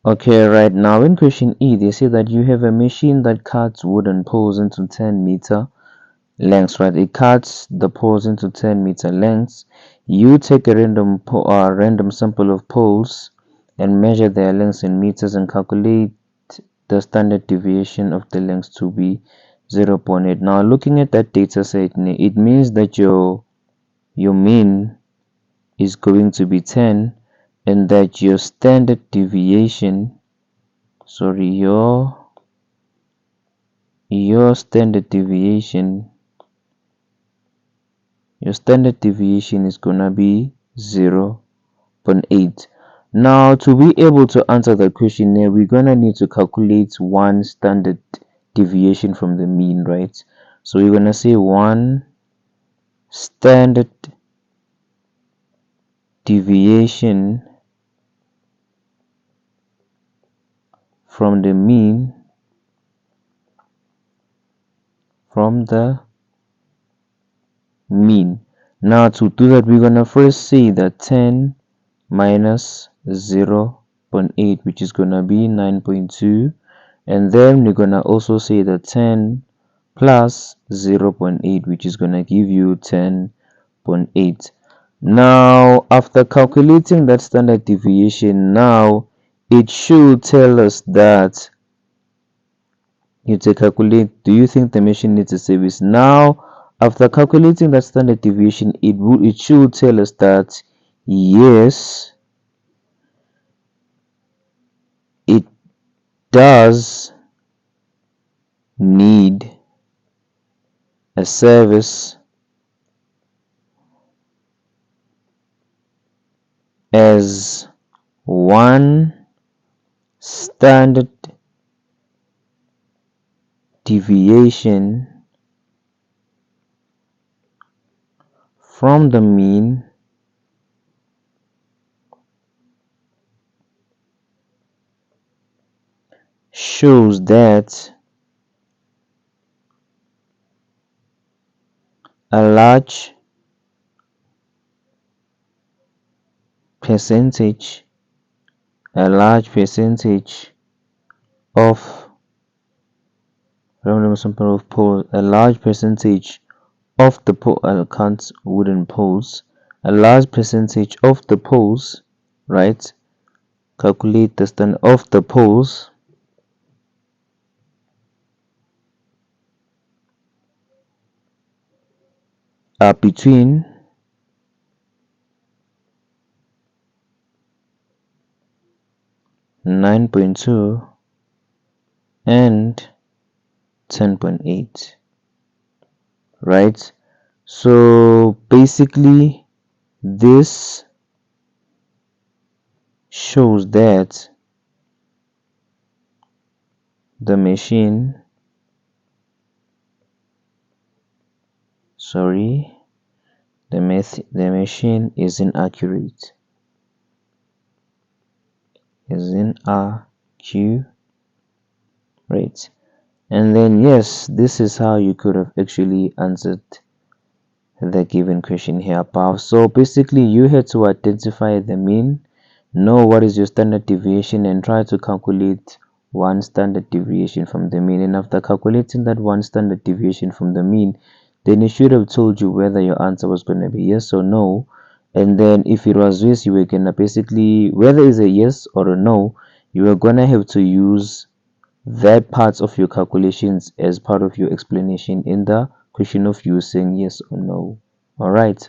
Okay, right now in question E, they say that you have a machine that cuts wooden poles into 10-meter lengths, right? It cuts the poles into 10-meter lengths. You take a random sample of poles and measure their lengths in meters and calculate the standard deviation of the lengths to be 0.8. Now, looking at that data set, it means that your mean is going to be 10 and that your standard deviation, sorry, your standard deviation is gonna be 0.8. Now, to be able to answer that question here, we're gonna need to calculate one standard deviation from the mean, right? So we're gonna say one standard deviation from the mean Now to do that, we're gonna first say that 10 minus 0.8, which is gonna be 9.2, and then we're gonna also say that 10 plus 0.8, which is gonna give you 10.8. Now, after calculating that standard deviation, now it should tell us that you to calculate, do you think the machine needs a service? Now, after calculating that standard deviation, it should tell us that yes, it does need a service as one standard deviation from the mean shows that a large percentage of random sample of poles, a large percentage of the count wooden poles, a large percentage of the poles, right? Calculate the standard of the poles are between 9.2 and 10.8, right? So basically this shows that the machine the machine is inaccurate, and then yes, this is how you could have actually answered the given question here above. So basically you had to identify the mean, know what is your standard deviation, and try to calculate one standard deviation from the mean. And after calculating that one standard deviation from the mean, then it should have told you whether your answer was going to be yes or no. And then if it was yes, you were gonna basically, whether it's a yes or a no, you are gonna have to use that part of your calculations as part of your explanation in the question of you saying yes or no. All right.